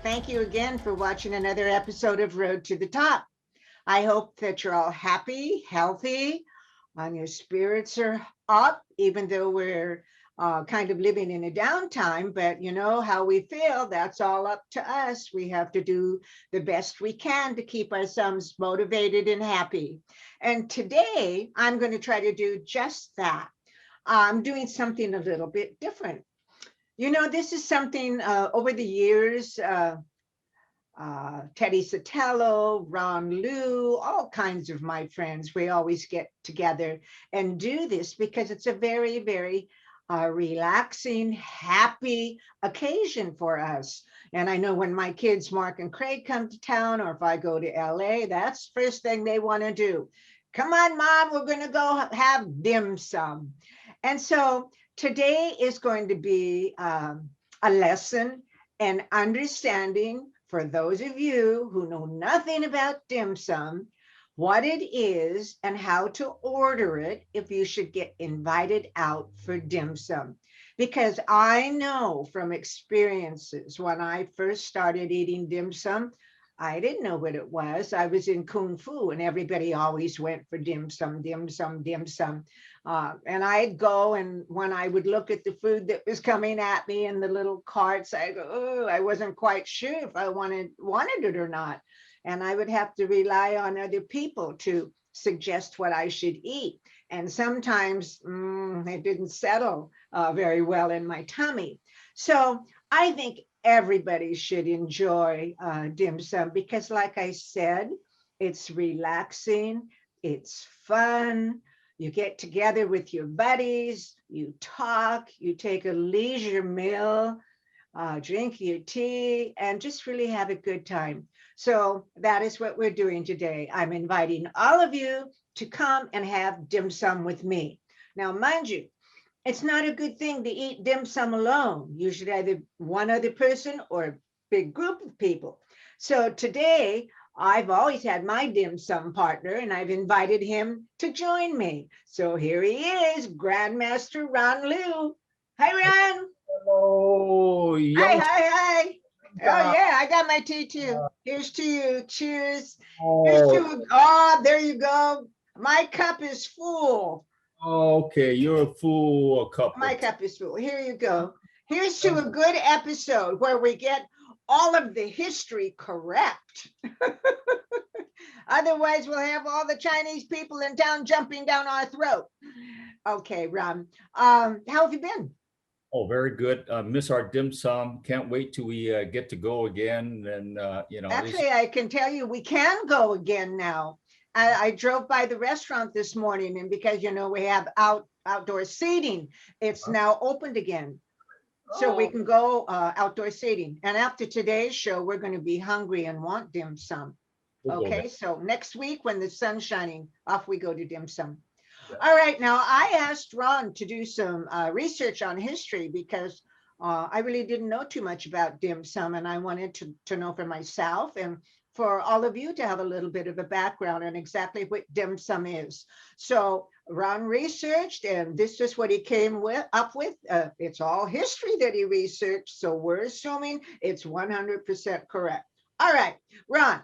Thank you again for watching another episode of Road to the Top. I hope that you're all happy, healthy, and your spirits are up, even though we're kind of living in a downtime. But you know how we feel, that's all up to us. We have to do the best we can to keep ourselves motivated and happy. And today, I'm going to try to do just that. I'm doing something a little bit different. You know, this is something over the years, Teddy Sotelo, Ron Lew, all kinds of my friends, we always get together and do this because it's a very, very relaxing, happy occasion for us. And I know when my kids, Mark and Craig, come to town, or if I go to LA, that's the first thing they want to do. Come on, Mom, we're going to go have dim sum. And so today is going to be a lesson in understanding, for those of you who know nothing about dim sum, what it is and how to order it if you should get invited out for dim sum. Because I know from experiences when I first started eating dim sum, I didn't know what it was. I was in Kung Fu and everybody always went for dim sum, dim sum, dim sum. And I'd go, and when I would look at the food that was coming at me in the little carts, I go, oh, I wasn't quite sure if I wanted it or not. And I would have to rely on other people to suggest what I should eat. And sometimes it didn't settle very well in my tummy. So I think everybody should enjoy dim sum because, like I said, it's relaxing, it's fun. You get together with your buddies, you talk, you take a leisure meal, drink your tea, and just really have a good time. So that is what we're doing today. I'm inviting all of you to come and have dim sum with me. Now, mind you, it's not a good thing to eat dim sum alone. Usually either one other person or a big group of people. So today, I've always had my dim sum partner, and I've invited him to join me. So here he is, Grandmaster Ron Lew. Hi, Ron. Oh, Hi, yum hi, hi. Oh, cha. yeah, I got my tea too. Here's to you. Cheers. Here's Oh, to, oh, there you go. My cup is full. okay. You're a fool, a cup My of tea. cup is full. Here you go. Here's to a good episode where we get all of the history correct. Otherwise, we'll have all the Chinese people in town jumping down our throat. Okay, Ram. How have you been? Oh, very good. Miss our dim sum. Can't wait till we get to go again. And this. Actually, I can tell you we can go again now. I drove by the restaurant this morning, and because you know we have outdoor seating, it's now opened again. So we Oh, can go outdoor seating. And after today's show, we're going to be hungry and want dim sum. we'll go there. Okay, so next week when the sun's shining, off we go to dim sum. Yeah. All right, now I asked Ron to do some research on history because I really didn't know too much about dim sum, and I wanted to know for myself and for all of you to have a little bit of a background on exactly what dim sum is. So Ron researched, and this is what he came up with. It's all history that he researched, so we're assuming it's 100% correct. All right, Ron,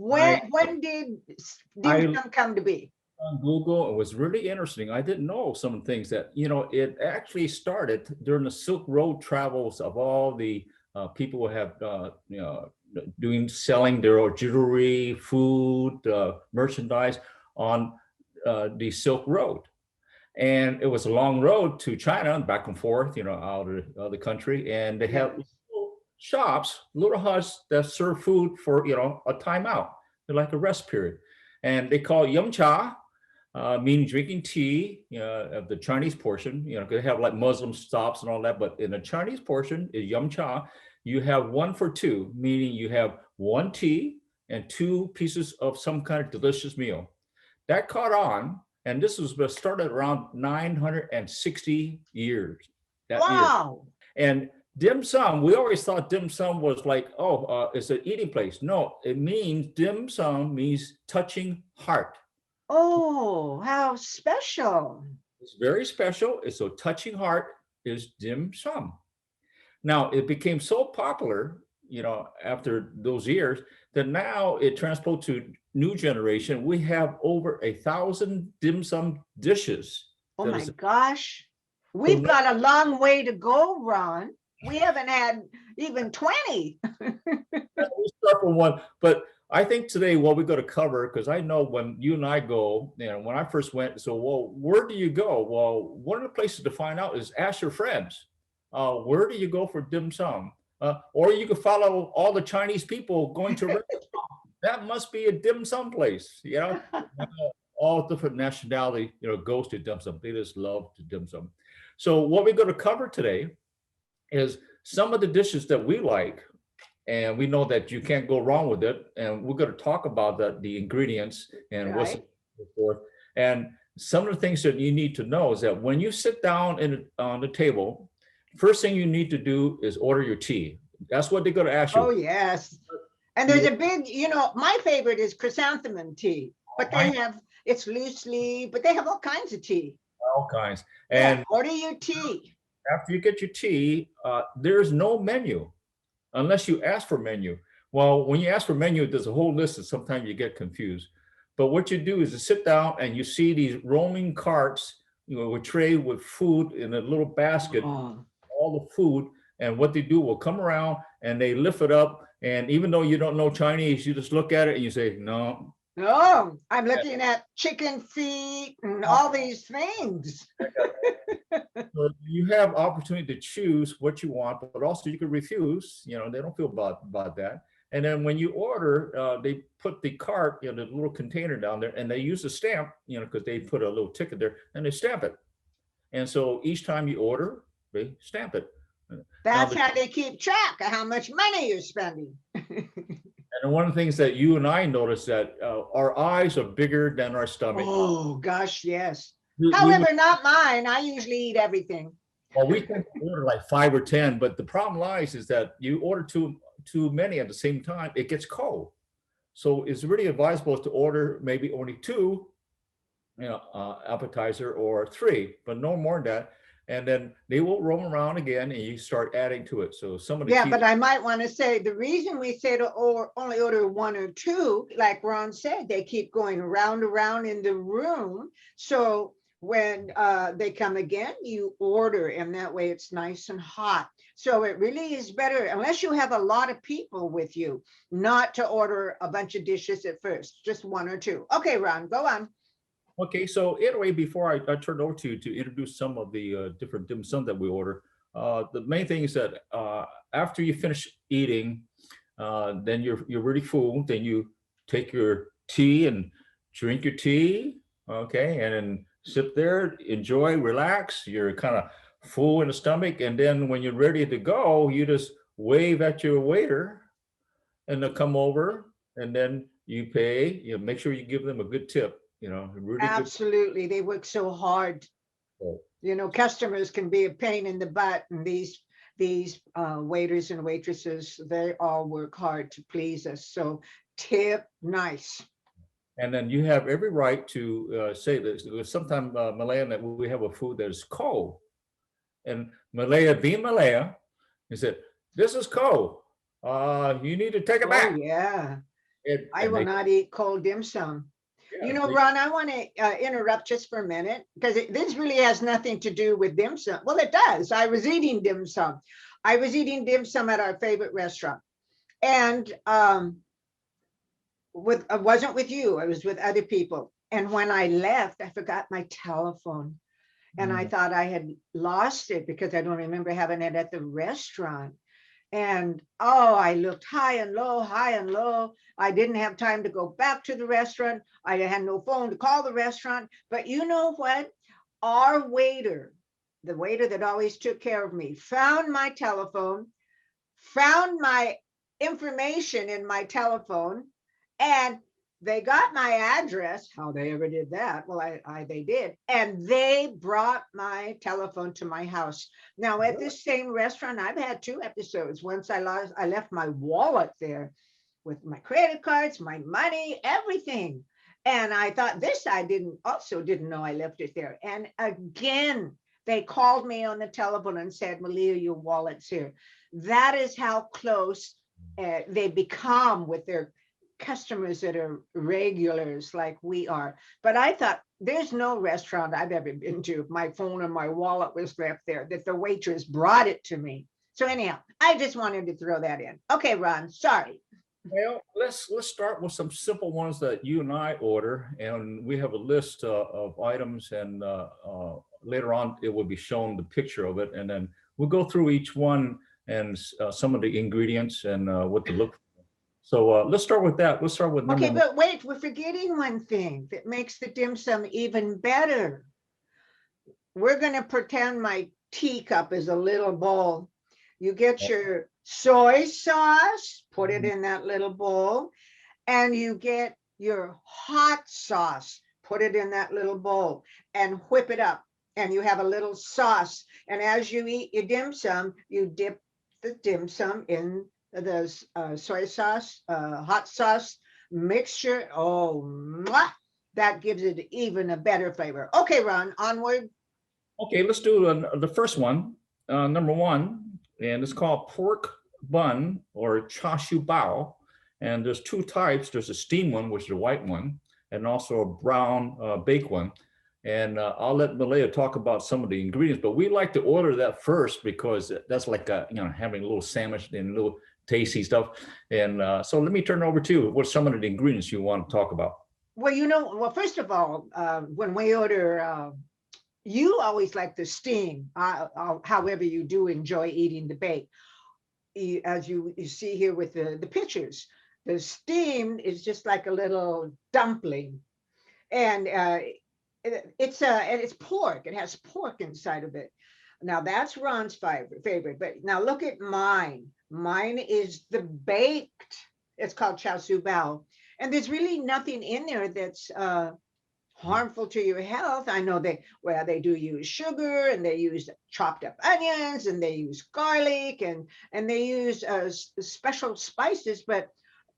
I when did dim I sum come to be? on Google. It was really interesting. I didn't know some things that it actually started during the Silk Road travels of all the people who have doing selling their jewelry, food, merchandise on the Silk Road. And it was a long road to China and back and forth, out of the country. And they have Yes. little shops, little huts that serve food for, a timeout. They're like a rest period. And they call it yum cha, meaning drinking tea, of the Chinese portion. They have like Muslim stops and all that. But in the Chinese portion is yum cha. You have one for two, meaning you have one tea and two pieces of some kind of delicious meal. That caught on, and this was started around 960 years that year. Wow. And dim sum, we always thought dim sum was like, it's an eating place. No, it means dim sum means touching heart. Oh, how special. It's very special. It's a touching heart is dim sum. Now it became so popular after those years, that now it transports to new generation. We have over 1,000 dim sum dishes. Oh That my is gosh. so We've got a long way to go, Ron. We haven't had even 20. we start from one, but I think today what we're going to cover, because I know when you and I go, when I first went, so well, where do you go? Well, one of the places to find out is ask your friends. Where do you go for dim sum? Or you can follow all the Chinese people going to that must be a dim sum place. All different nationality, goes to dim sum. They just love to dim sum. So what we're going to cover today is some of the dishes that we like, and we know that you can't go wrong with it. And we're going to talk about the ingredients and what's Right. so forth. And some of the things that you need to know is that when you sit down on the table, first thing you need to do is order your tea. That's what they're going to ask Oh, you. yes. And there's a big, my favorite is chrysanthemum tea, but it's loose leaf, but they have all kinds of tea. All kinds. Yeah, And order your tea. after you get your tea, there's no menu unless you ask for menu. Well, when you ask for menu, there's a whole list and sometimes you get confused. But what you do is you sit down and you see these rolling carts, with tray with food in a little basket, Oh, all the food. And what they do will come around and they lift it up. And even though you don't know Chinese, you just look at it and you say, no. no, I'm looking at chicken feet and all these things. So you have opportunity to choose what you want, but also you can refuse. They don't feel about that. And then when you order, they put the cart in a little container down there, and they use a stamp, because they put a little ticket there, and they stamp it. And so each time you order, they stamp it. That's how they keep track of how much money you're spending. And one of the things that you and I notice that our eyes are bigger than our stomach. Oh, gosh, yes. However, not mine. I usually eat everything. Well, we tend to order like 5 or 10, but the problem lies is that you order too many at the same time, it gets cold. So it's really advisable to order maybe only 2, appetizer or 3, but no more than that. And then they will roam around again and you start adding to it. So some of the but I might want to say the reason we say to only order 1 or 2, like Ron said, they keep going around in the room. So when they come again, you order, and that way it's nice and hot. So it really is better, unless you have a lot of people with you, not to order a bunch of dishes at first, just 1 or 2. Okay, Ron, go on. Okay, so anyway, before I turn it over to you to introduce some of the different dim sum that we order, the main thing is that after you finish eating, then you're really full. Then you take your tea and drink your tea, okay, and then sit there, enjoy, relax. You're kind of full in the stomach, and then when you're ready to go, you just wave at your waiter, and they'll come over, and then you pay. Make sure you give them a good tip. Really Absolutely, they work so hard. good. Customers can be a pain in the butt, and these waiters and waitresses, they all work hard to please us. So tip nice. And then you have every right to say this. Sometimes Malaya, that we have a food that is cold, and Malaya, being Malaya, he said, "This is cold. You need to take it back." Oh, yeah. I And will not eat cold dim sum. yeah, Ron, I want to interrupt just for a minute, because this really has nothing to do with dim sum. Well, it does. I was eating dim sum. I was eating dim sum at our favorite restaurant. And I wasn't with you. I was with other people. And when I left, I forgot my telephone. And I thought I had lost it because I don't remember having it at the restaurant. And I looked high and low, high and low. I didn't have time to go back to the restaurant. I had no phone to call the restaurant. But you know what? Our waiter, the waiter that always took care of me, found my telephone, found my information in my telephone, and they got my address. How they ever did that? Well, they did. And they brought my telephone to my house. Now, at this same restaurant, I've had 2 episodes. Once I left my wallet there with my credit cards, my money, everything. And I thought I didn't know I left it there. And again, they called me on the telephone and said, "Malia, your wallet's here." That is how close they become with their customers that are regulars like we are. But I thought there's no restaurant I've ever been to, my phone and my wallet was left there, that the waitress brought it to me. So anyhow, I just wanted to throw that in. Okay, Ron, sorry. Well, let's start with some simple ones that you and I order, and we have a list of items, and later on it will be shown the picture of it, and then we'll go through each one and some of the ingredients and what to look for. So let's start with that. Let's start with number Okay, one. but wait, we're forgetting one thing that makes the dim sum even better. We're going to pretend my teacup is a little bowl. You get your soy sauce, put it in that little bowl, and you get your hot sauce, put it in that little bowl, and whip it up. And you have a little sauce. And as you eat your dim sum, you dip the dim sum in the soy sauce, hot sauce mixture. Oh, mwah, that gives it even a better flavor. Okay, Ron, onward. Okay, let's do the first one, number one, and it's called pork bun or Chashu Bao. And there's two types. There's a steam one, which is the white one, and also a brown baked one. And I'll let Malaya talk about some of the ingredients, but we like to order that first because that's like having a little sandwich and a little tasty stuff. And so let me turn it over to you. What's some of the ingredients you want to talk about? Well, first of all, when we order, you always like the steam, however you do enjoy eating the bake. As you see here with the pictures, the steam is just like a little dumpling. And it's pork. It has pork inside of it. Now that's Ron's favorite, but now look at mine. Mine is the baked. It's called Chashu Bao, and there's really nothing in there that's harmful to your health. I know they do use sugar, and they use chopped up onions, and they use garlic, and they use special spices, but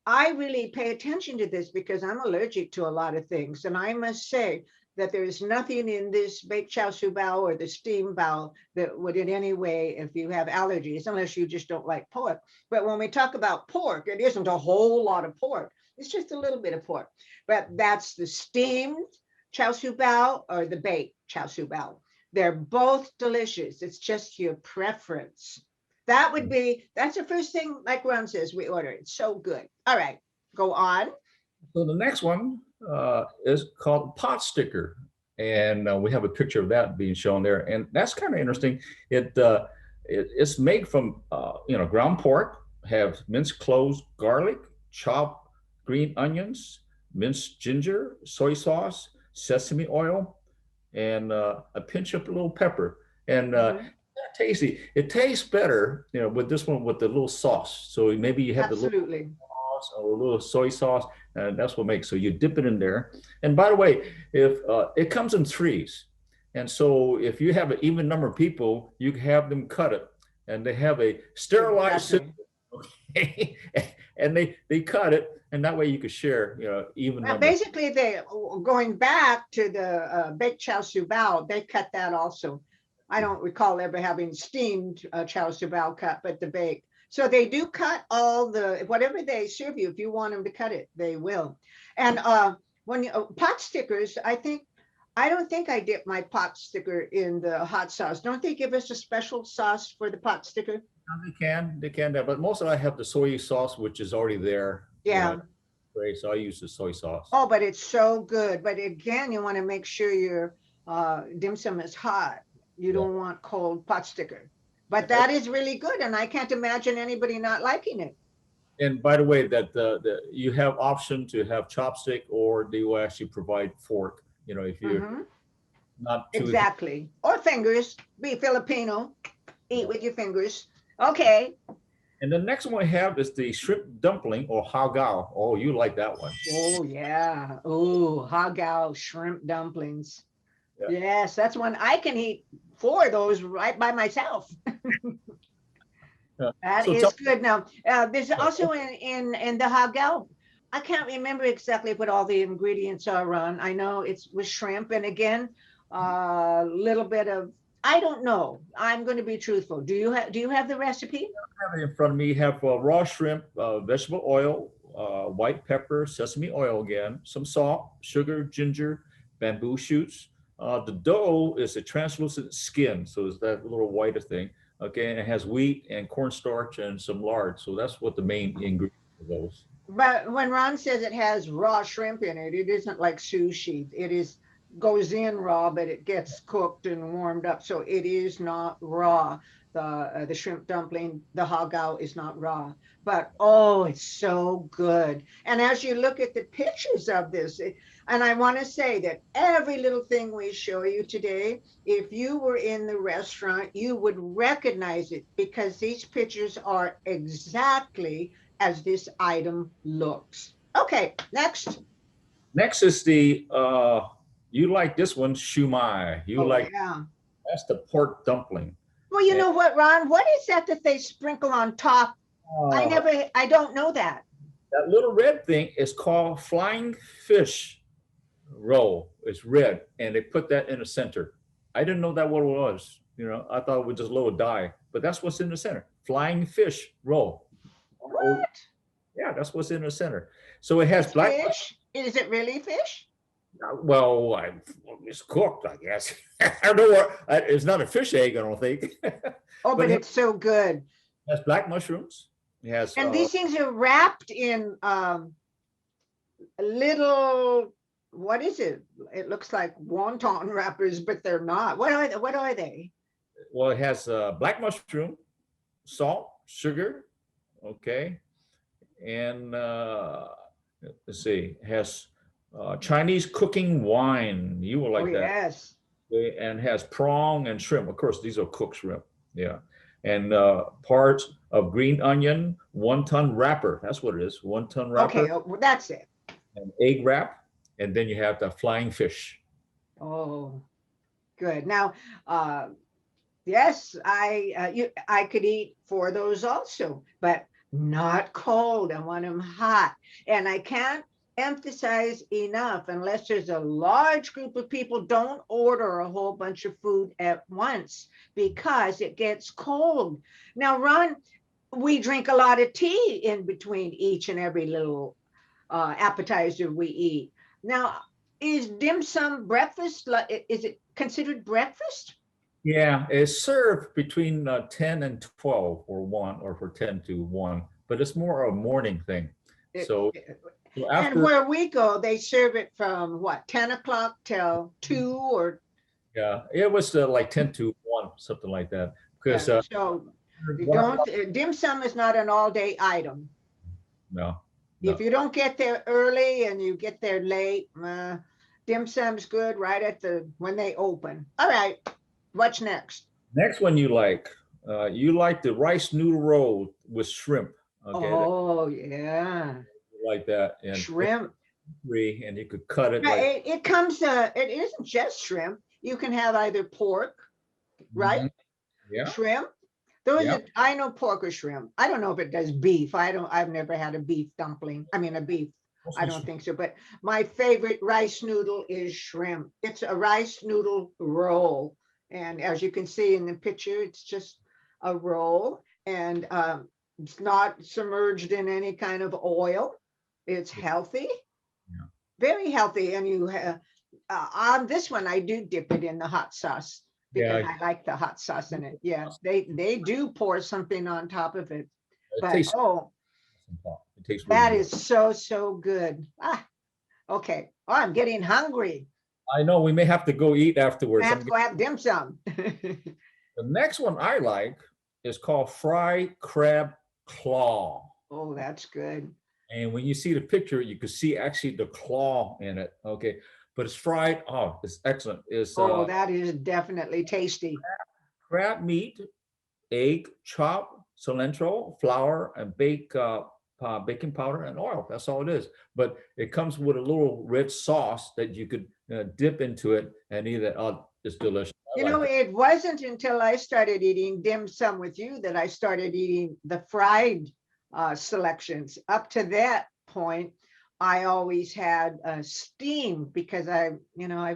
I really pay attention to this because I'm allergic to a lot of things. And I must say that there is nothing in this baked Chashu Bao or the steam bao that would in any way, if you have allergies, unless you just don't like pork. But when we talk about pork, it isn't a whole lot of pork. It's just a little bit of pork. But that's the steamed Chashu Bao or the baked Chashu Bao. They're both delicious. It's just your preference. That's the first thing, like Ron says, we order. It's so good. All right, go on. So the next one is called pot sticker, and we have a picture of that being shown there, and that's kind of interesting. It's made from ground pork, have minced cloves, garlic, chopped green onions, minced ginger, soy sauce, sesame oil, and a pinch of little pepper, and tasty. It tastes better, with this one with the little sauce. So maybe you have the little Absolutely. sauce or a little soy sauce, and that's what makes. So you dip it in there. And by the way, if it comes in threes, and so if you have an even number of people, you can have them cut it, and they have a sterilized system, okay? And they cut it, and that way you could share, even Well, number. basically, going back to the baked Chashu Bao, they cut that also. I don't recall ever having steamed Chashu Bao cut, but the bake. So they do cut all whatever they serve you. If you want them to cut it, they will. And when pot stickers, I don't think I dip my pot sticker in the hot sauce. Don't they give us a special sauce for the pot sticker? They can, but most of I have the soy sauce, which is already there. Yeah. Right, so I use the soy sauce. Oh, but it's so good. But again, you want to make sure your dim sum is hot. You don't want cold pot sticker. But that is really good, and I can't imagine anybody not liking it. And by the way, that you have option to have chopstick, or they will actually provide fork. If you're not too exactly, or fingers. Be Filipino, eat with your fingers. Okay. And the next one we have is the shrimp dumpling or hagao. Oh, you like that one? Oh yeah. Oh, hagao shrimp dumplings. Yeah. Yes, that's one I can eat 4 of those right by myself. That is good. Now, there's also in the hagao. I can't remember exactly what all the ingredients are, Ron. I know it's with shrimp, and again, a little bit of I don't know. I'm going to be truthful. Do you have the recipe? I have it in front of me. You have raw shrimp, vegetable oil, white pepper, sesame oil again, some salt, sugar, ginger, bamboo shoots. The dough is a translucent skin, so it's that little whiter thing. Okay, and it has wheat and cornstarch and some lard. So that's what the main ingredient of those. But when Ron says it has raw shrimp in it, it isn't like sushi. It is goes in raw, but it gets cooked and warmed up, so it is not raw. The shrimp dumpling, the hagao is not raw, but oh, it's so good. And as you look at the pictures of this, and I want to say that every little thing we show you today, if you were in the restaurant, you would recognize it because these pictures are exactly as this item looks. Okay, next. Next is the you like this one, shumai. You Oh, like yeah. that's the pork dumpling. Well, you And know what, Ron? What is that that they sprinkle on top? uh, I don't know that. that little red thing is called flying fish roll. It's red, and they put that in the center. I didn't know that what it was. You know, I thought it was just a little dye, but that's what's in the center. Flying fish roll. Oh, What? yeah, that's what's in the center. So it has It's black. fish? Is it really fish? Well, it's cooked, I guess. I don't know what. It's not a fish egg, I don't think. Oh, But but it it's so good. has black mushrooms. It has And these things are wrapped in little, what is it? It looks like wonton wrappers, but they're not. What are they? well, it has black mushroom, salt, sugar, okay, and let's see, it has Chinese cooking wine. You will Oh, like that. yes. Okay, and has prawn and shrimp. Of course, these are cooked shrimp. Yeah, and parts of green onion, 1 ton wrapper. That's what it is. 1 ton Okay, wrapper oh, well, that's it. and egg wrap, and then you have the flying fish. Oh, good. Now, uh, yes, I could eat 4 of those also, but not cold. I want them hot. And I can't emphasize enough, unless there's a large group of people, don't order a whole bunch of food at once because it gets cold. Now, Ron, we drink a lot of tea in between each and every little appetizer we eat. Now, is dim sum breakfast? Is it considered breakfast? Yeah, it's served between 10 and 12 or 1 or for 10 to 1, but it's more a morning thing. It- So, it- so and after, where we go, they serve it from what, 10 o'clock till 2 or yeah, it was like 10 to 1, something like that. Because yeah. So you don't, dim sum is not an all day item. no, If no. you don't get there early and you get there late, dim sum's good right at when they open. All right, what's next? Next one you like the rice noodle roll with shrimp. Okay, Oh, yeah. like that, and Shrimp. free, and you could cut it Yeah, like. it comes, it isn't just shrimp. You can have either pork, right? Mhm. Yeah, Shrimp. Those yeah. are, I know pork or shrimp. I don't know if it does beef. I've never had a beef dumpling. I mean, a beef. I Mostly don't shrimp. think so. But my favorite rice noodle is shrimp. It's a rice noodle roll. And as you can see in the picture, it's just a roll. And it's not submerged in any kind of oil. It's healthy, Yeah. very healthy. And you have, on this one, I do dip it in the hot sauce because Yeah, I like the hot sauce in it. Yeah, they do pour something on top of it. it But tastes. oh, It tastes really that good. is so good. Ah, okay. Oh, I'm getting hungry. I know we may have to go eat I afterwards. have to go have dim sum. The next one I like is called fried crab claw. Oh, that's good. And when you see the picture, you can see actually the claw in it. Okay. But it's fried. Oh, it's excellent. It's Oh, that is definitely tasty. crab meat, egg, chop, cilantro, flour, and baking powder and oil. That's all it is. But it comes with a little red sauce that you could dip into it and eat it. Oh, it's delicious. I You know, like it. it wasn't until I started eating dim sum with you that I started eating the fried selections. Up to that point, I always had steamed because I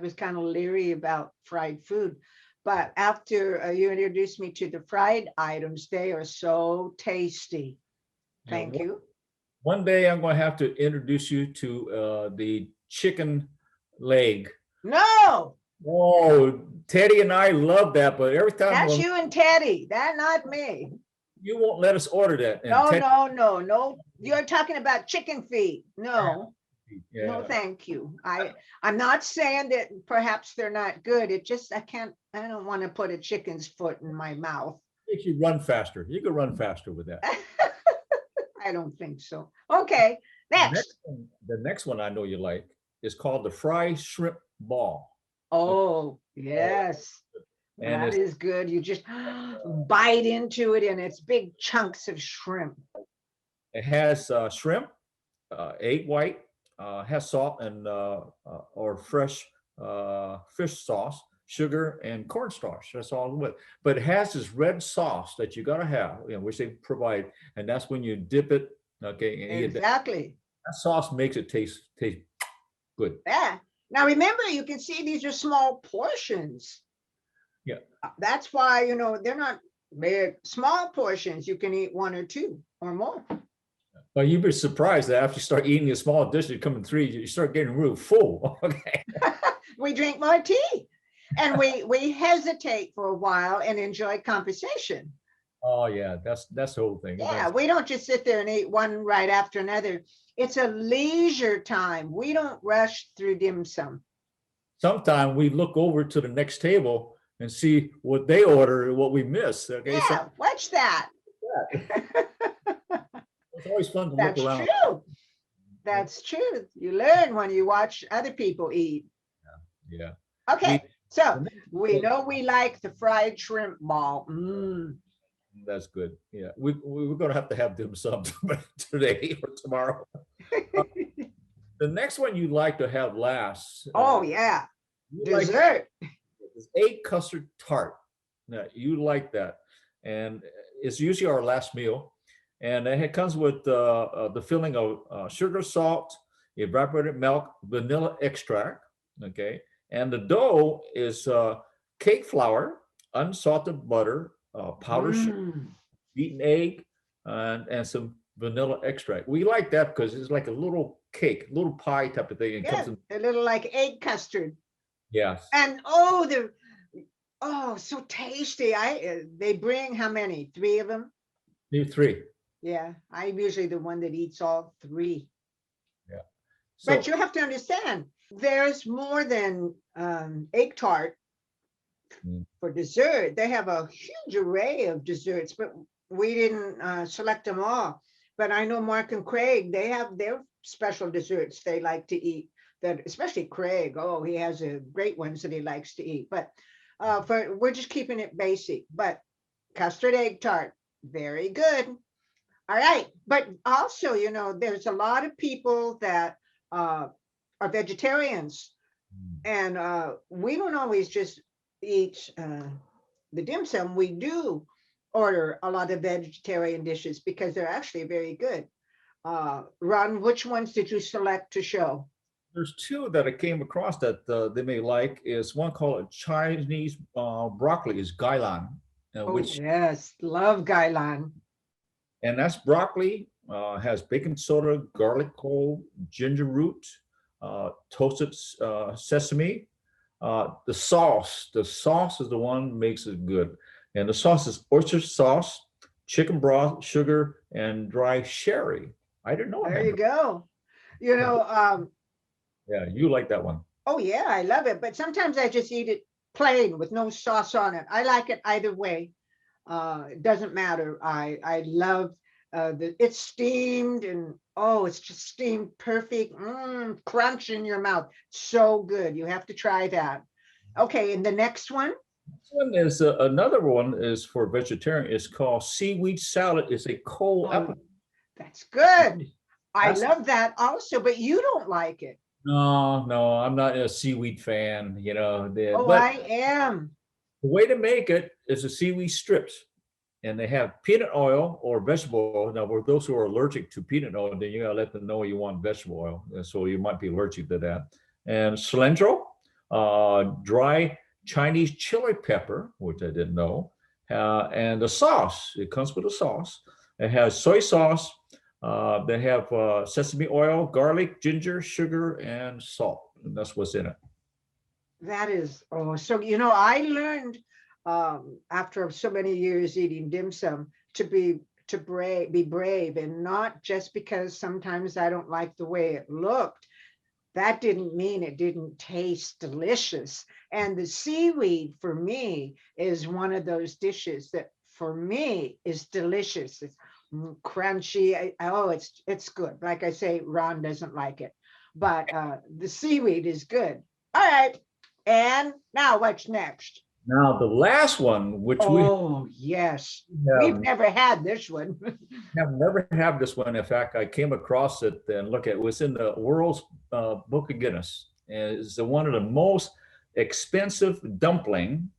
was kind of leery about fried food. But after you introduced me to the fried items, they are so tasty. Thank you. One day I'm going to have to introduce you to the chicken leg. No, Oh, Teddy and I love that, but every time that's you and Teddy. That's not me. you won't let us order that. And No, Teddy, no. You're talking about chicken feet. No, yeah. no, thank you. I'm not saying that perhaps they're not good. It just I don't want to put a chicken's foot in my mouth. Makes you run faster. You can run faster with that. I don't think so. Okay, next. The next one I know you like is called the fried shrimp ball. Oh, yes. And That is good. You just bite into it and it's big chunks of shrimp. it has shrimp, egg white, has salt and or fresh fish sauce, sugar, and cornstarch. That's all with. But it has this red sauce that you gotta have, which they provide, and that's when you dip it. Okay, and Exactly. that sauce makes it taste good. Yeah. Now remember, you can see these are small portions. Yeah. That's why, they're not big, small portions. You can eat one or two or more. But you'd be surprised that after you start eating a small dish, you come in three, you start getting real full. Okay. We drink more tea and we hesitate for a while and enjoy conversation. Oh yeah, that's the whole thing. Yeah, we don't just sit there and eat one right after another. It's a leisure time. We don't rush through dim sum. Sometimes we look over to the next table and see what they order and what we miss. Okay. Yeah, watch that. It's always fun to That's look around. true. That's true. You learn when you watch other people eat. Yeah. Okay, so we know we like the fried shrimp ball. That's good. Yeah, we're going to have dim sum today or tomorrow. The next one you like to have last. Oh yeah, dessert. Is egg custard tart. Now, you like that, and it's usually our last meal, and it comes with the filling of sugar, salt, evaporated milk, vanilla extract. Okay, and the dough is cake flour, unsalted butter, powdered sugar, beaten egg, and some vanilla extract. We like that because it's like a little cake, little pie type of thing. It comes in, a little like egg custard. yes. And so tasty. They bring how many? 3 of them? Maybe 3. Yeah, I'm usually the one that eats all 3. Yeah. But you have to understand, there's more than egg tart for dessert. They have a huge array of desserts, but we didn't select them all. But I know Mark and Craig, they have their special desserts they like to eat. That especially Craig, he has a great ones that he likes to eat. But we're just keeping it basic. But custard egg tart, very good. All right, but also, there's a lot of people that are vegetarians, and we don't always just eat the dim sum. We do order a lot of vegetarian dishes because they're actually very good. Ron, which ones did you select to show? There's 2 that I came across that they may like. Is one called Chinese broccoli, is gailan, which yes, love gailan. And that's broccoli, has baking soda, garlic clove, ginger root, toasted sesame. The sauce is the one makes it good. And the sauce is oyster sauce, chicken broth, sugar, and dry sherry. I didn't know. There you go. Yeah, you like that one. Oh yeah, I love it. But sometimes I just eat it plain with no sauce on it. I like it either way. It doesn't matter. I love it's steamed and it's just steamed perfect. Crunch in your mouth. So good. You have to try that. Okay, and the next one? This one is another one is for vegetarian. It's called seaweed salad. It's a cold apple. That's good. I love that also, but you don't like it. No, I'm not a seaweed fan, But I am. The way to make it is the seaweed strips, and they have peanut oil or vegetable oil. Now, for those who are allergic to peanut oil, then you gotta let them know you want vegetable oil, so you might be allergic to that. And cilantro, dry Chinese chili pepper, which I didn't know, and the sauce. It comes with a sauce. It has soy sauce. They have sesame oil, garlic, ginger, sugar, and salt. And that's what's in it. That is, oh, so I learned after so many years eating dim sum be brave, and not just because sometimes I don't like the way it looked. That didn't mean it didn't taste delicious. And the seaweed for me is one of those dishes that for me is delicious. It's crunchy. Oh, it's good. Like I say, Ron doesn't like it, but the seaweed is good. All right. And now what's next? Now, the last one, which Oh, yes. We've never had this one. have never had this one. In fact, I came across it and look at it. It was in the World's Book of Guinness. And it's one of the most expensive dumpling,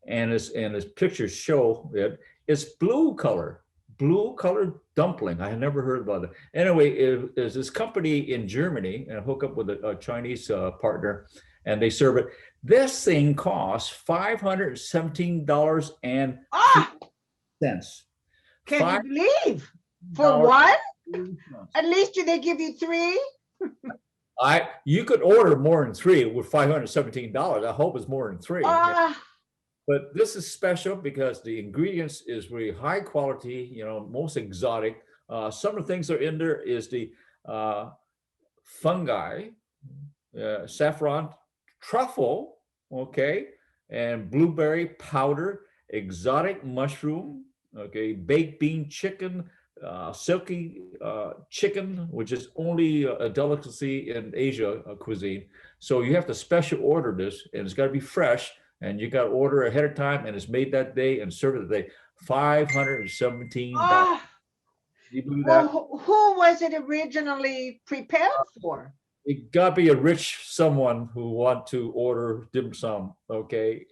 and its pictures show it. It's blue colored dumpling. I had never heard about it. Anyway, it is this company in Germany, and I hook up with a Chinese partner, and they serve it. This thing costs $517 and cents. Can you believe? For one? At least do they give you three? You could order more than three with $517. I hope it's more than three. But this is special because the ingredients is really high quality, most exotic. Some of the things that are in there is the fungi, saffron, truffle, okay, and blueberry powder, exotic mushroom, okay, baked bean chicken, silky chicken, which is only a delicacy in Asia cuisine. So you have to special order this, and it's got to be fresh, and you got to order ahead of time, and it's made that day and served that day. $517. You believe that? Well, who was it originally prepared for? It got to be a rich someone who want to order dim sum. Okay,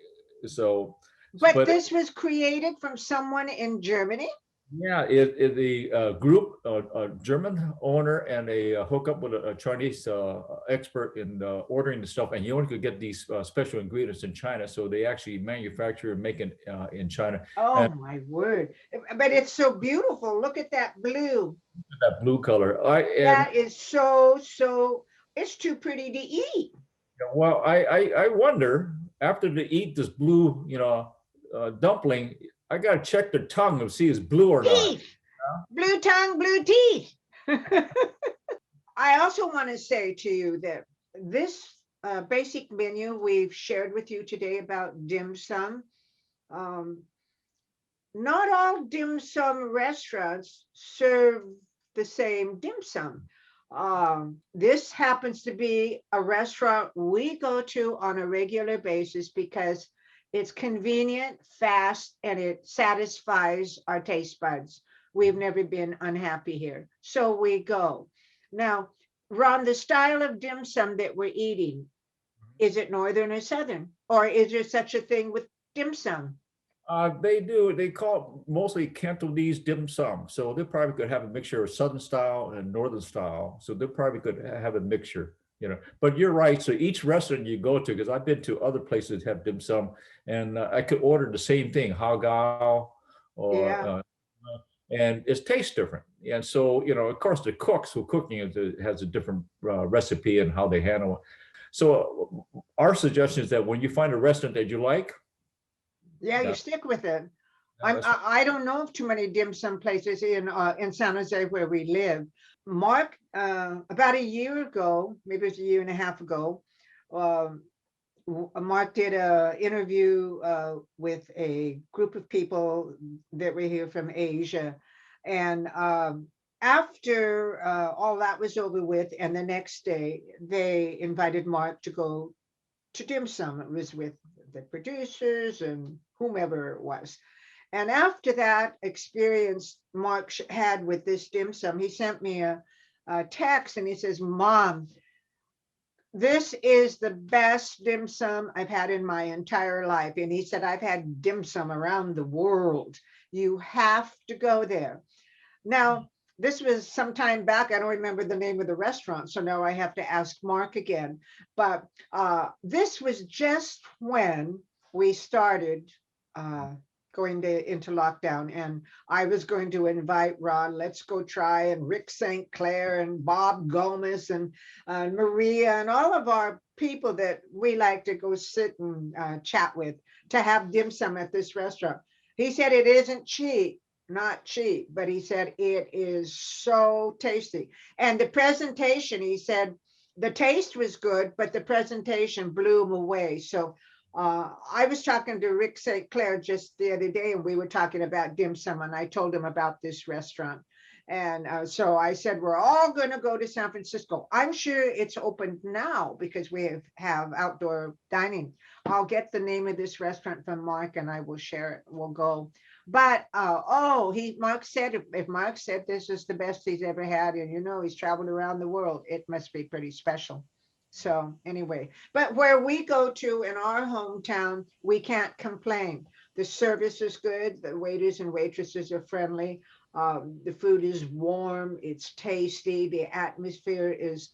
so. But this was created from someone in Germany. Yeah, the group, a German owner, and a hookup with a Chinese expert in ordering the stuff, and you only could get these special ingredients in China, so they actually manufacture and make it in China. Oh my word! But it's so beautiful. Look at that blue. That blue color. That is so. It's too pretty to eat. Well, I wonder after they eat this blue, dumpling, I gotta check their tongue and see if it's blue or not. Blue tongue, blue teeth. I also want to say to you that this basic menu we've shared with you today about dim sum, not all dim sum restaurants serve the same dim sum. This happens to be a restaurant we go to on a regular basis because it's convenient, fast, and it satisfies our taste buds. We've never been unhappy here, so we go. Now, Ron, the style of dim sum that we're eating, is it northern or southern? Or is there such a thing with dim sum? They do. They call it mostly Cantonese dim sum. So they probably could have a mixture of southern style and northern style. So they probably could have a mixture. But you're right. So each restaurant you go to, because I've been to other places that have dim sum, and I could order the same thing, hao gao, or and it tastes different. And so, of course, the cooks who cooking it has a different recipe and how they handle it. So our suggestion is that when you find a restaurant that you like, you stick with it. I don't know of too many dim sum places in San Jose where we live. Mark, about a year ago, maybe it was a year and a half ago, Mark did an interview with a group of people that were here from Asia. And after all that was over with, and the next day, they invited Mark to go to dim sum. It was with the producers and whomever it was. And after that experience Mark had with this dim sum, he sent me a text and he says, "Mom, this is the best dim sum I've had in my entire life." And he said, "I've had dim sum around the world. You have to go there." Now, this was some time back. I don't remember the name of the restaurant, so now I have to ask Mark again. But this was just when we started uh, going into lockdown, and I was going to invite Ron, Let's Go Try, and Rick St. Clair, and Bob Gomez, and Maria, and all of our people that we like to go sit and chat with to have dim sum at this restaurant. He said it isn't cheap, not cheap, but he said it is so tasty. And the presentation, he said, the taste was good, but the presentation blew him away. So I was talking to Rick St. Clair just the other day, and we were talking about dim sum, and I told him about this restaurant. And so I said, we're all going to go to San Francisco. I'm sure it's open now because we have outdoor dining. I'll get the name of this restaurant from Mark and I will share it. We'll go. But Mark said, if Mark said this is the best he's ever had, and he's traveled around the world, it must be pretty special. So anyway, but where we go to in our hometown, we can't complain. The service is good. The waiters and waitresses are friendly. The food is warm. It's tasty. The atmosphere is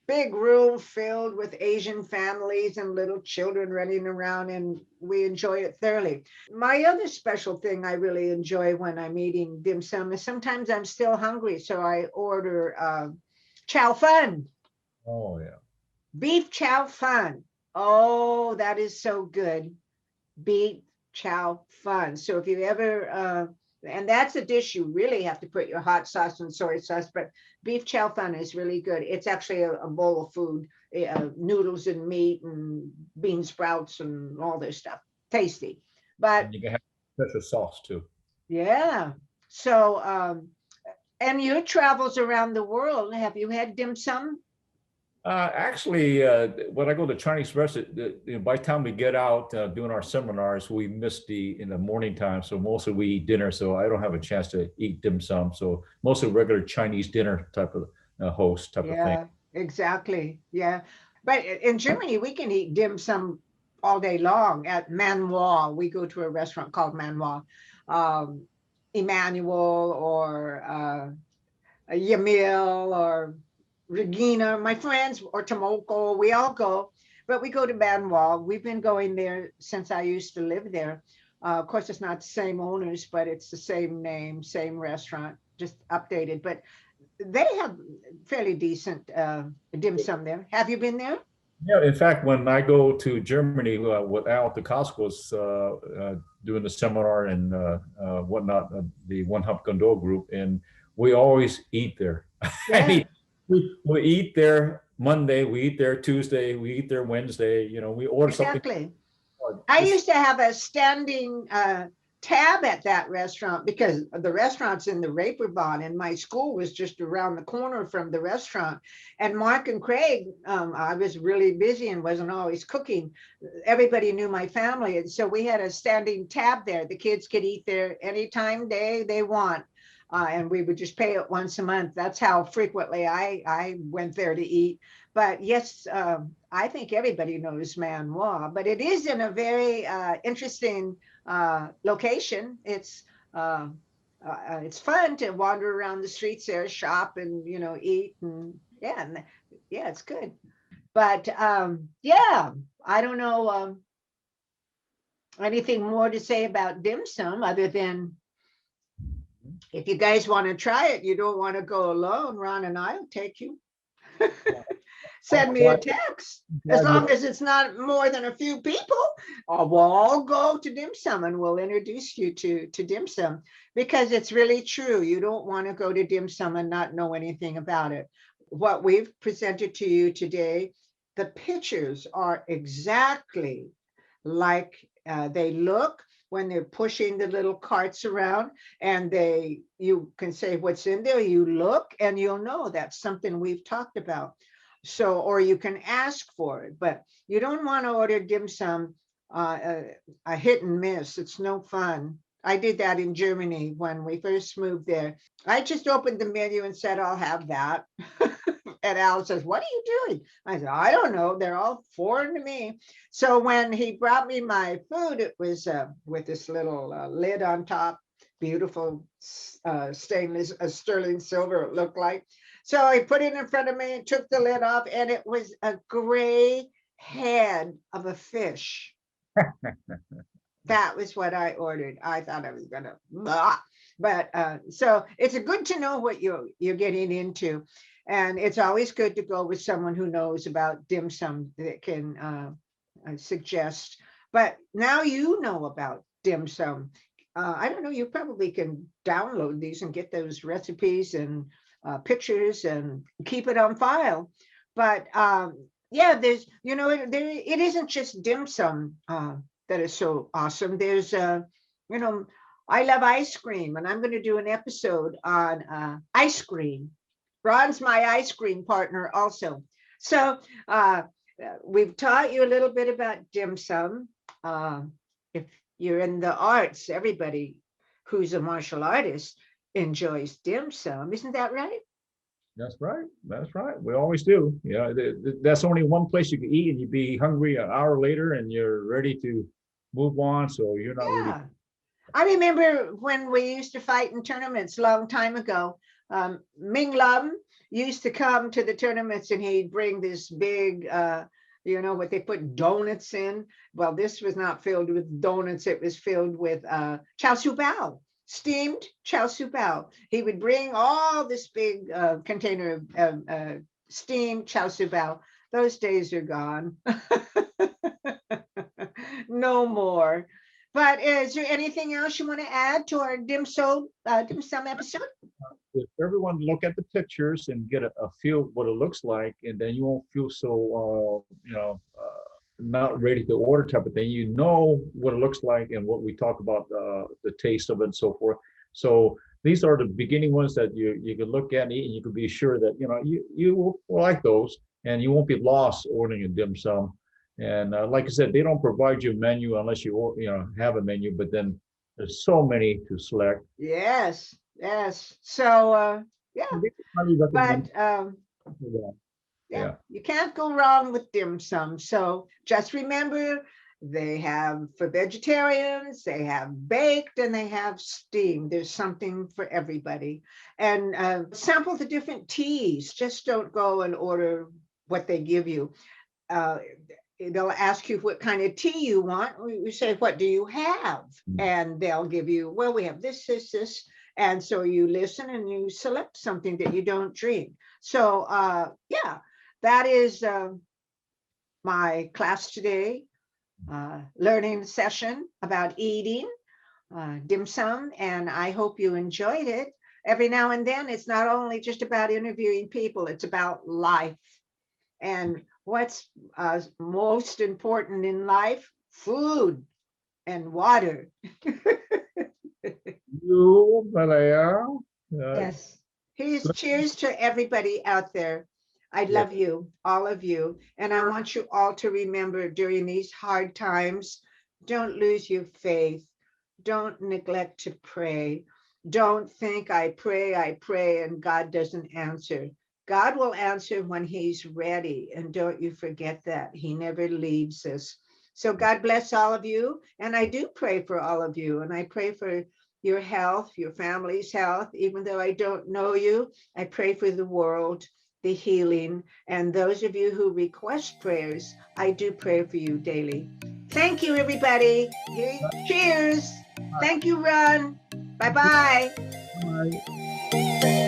big room filled with Asian families and little children running around, and we enjoy it thoroughly. My other special thing I really enjoy when I'm eating dim sum is sometimes I'm still hungry, so I order chow fun. Oh yeah. Beef chow fun. Oh, that is so good. Beef chow fun. So if you ever, and that's a dish you really have to put your hot sauce and soy sauce, but beef chow fun is really good. It's actually a bowl of food, noodles and meat and bean sprouts and all this stuff. Tasty. But And you can have special sauce too. yeah. So, and your travels around the world, have you had dim sum? Actually, when I go to Chinese restaurant, by the time we get out doing our seminars, we miss in the morning time. So mostly we eat dinner. So I don't have a chance to eat dim sum. So mostly regular Chinese dinner type of host type of thing. Yeah, exactly. Yeah. But in Germany, we can eat dim sum all day long at Manoir. We go to a restaurant called Manoir. Emmanuel or Yamil or Regina, my friends, or Tomoko, we all go, but we go to Manoir. We've been going there since I used to live there. Of course, it's not the same owners, but it's the same name, same restaurant, just updated. But they have fairly decent dim sum there. Have you been there? Yeah, in fact, when I go to Germany with Al at the Costco's doing the seminar and whatnot, the One Hump Gondol group, and we always eat there. I Yeah, mean, we eat there Monday, we eat there Tuesday, we eat there Wednesday. We order something. exactly. I used to have a standing tab at that restaurant because the restaurant's in the Reeperbahn, and my school was just around the corner from the restaurant. And Mark and Craig, I was really busy and wasn't always cooking. Everybody knew my family, and so we had a standing tab there. The kids could eat there anytime they want. And we would just pay it once a month. That's how frequently I went there to eat. But yes, I think everybody knows Manoir, but it is in a very interesting location. It's fun to wander around the streets there, shop, and eat, and yeah, it's good. But yeah, I don't know anything more to say about dim sum other than if you guys want to try it, you don't want to go alone, Ron and I'll take you. Send me a text. As long as it's not more than a few people, we'll all go to dim sum and we'll introduce you to dim sum, because it's really true. You don't want to go to dim sum and not know anything about it. What we've presented to you today, the pictures are exactly like they look when they're pushing the little carts around, and you can say what's in there, you look and you'll know that's something we've talked about. So, or you can ask for it, but you don't want to order dim sum a hit and miss. It's no fun. I did that in Germany when we first moved there. I just opened the menu and said, I'll have that. And Al says, what are you doing? I said, I don't know. They're all foreign to me. So when he brought me my food, it was with this little lid on top. beautiful stainless, sterling silver, it looked like. So I put it in front of me and took the lid off, and it was a gray head of a fish. That was what I ordered. I thought I was gonna, blah. But so it's good to know what you're getting into, and it's always good to go with someone who knows about dim sum that can suggest. But now you know about dim sum. I don't know. You probably can download these and get those recipes and pictures and keep it on file. But yeah, there's it isn't just dim sum. That is so awesome. There's I love ice cream, and I'm going to do an episode on ice cream. Ron's my ice cream partner also. So we've taught you a little bit about dim sum. If you're in the arts, everybody who's a martial artist enjoys dim sum. Isn't that right? That's right. That's right. We always do. Yeah, that's only one place you can eat, and you'd be hungry an hour later, and you're ready to move on. So you're not really. Yeah. I remember when we used to fight in tournaments a long time ago. Ming Lam used to come to the tournaments, and he'd bring this big, what they put donuts in. Well, this was not filled with donuts. It was filled with Chashu Bao, steamed Chashu Bao. He would bring all this big container of steamed Chashu Bao. Those days are gone. No more. But is there anything else you want to add to our dim sum episode? If everyone look at the pictures and get a feel what it looks like, and then you won't feel so not ready to order type of thing. You know what it looks like and what we talk about, the taste of it and so forth. So these are the beginning ones that you can look at and eat, and you can be sure that you will like those, and you won't be lost ordering a dim sum. And like I said, they don't provide you a menu unless you have a menu, but then there's so many to select. Yes. So yeah, but yeah, you can't go wrong with dim sum. So just remember, they have for vegetarians, they have baked, and they have steamed. There's something for everybody. And sample the different teas. Just don't go and order what they give you. They'll ask you what kind of tea you want. You say, what do you have? And they'll give you, well, we have this. And so you listen and you select something that you don't drink. So yeah, that is my class today, learning session about eating dim sum. And I hope you enjoyed it. Every now and then, it's not only just about interviewing people, it's about life. And what's most important in life? Food and water. Yes. Cheers to everybody out there. I love you, all of you. And I want you all to remember during these hard times, don't lose your faith. Don't neglect to pray. Don't think I pray, and God doesn't answer. God will answer when he's ready. And don't you forget that. He never leaves us. So God bless all of you. And I do pray for all of you. And I pray for your health, your family's health. Even though I don't know you, I pray for the world, the healing. And those of you who request prayers, I do pray for you daily. Thank you, everybody. Cheers. Thank you, Ron. Bye-bye. Bye.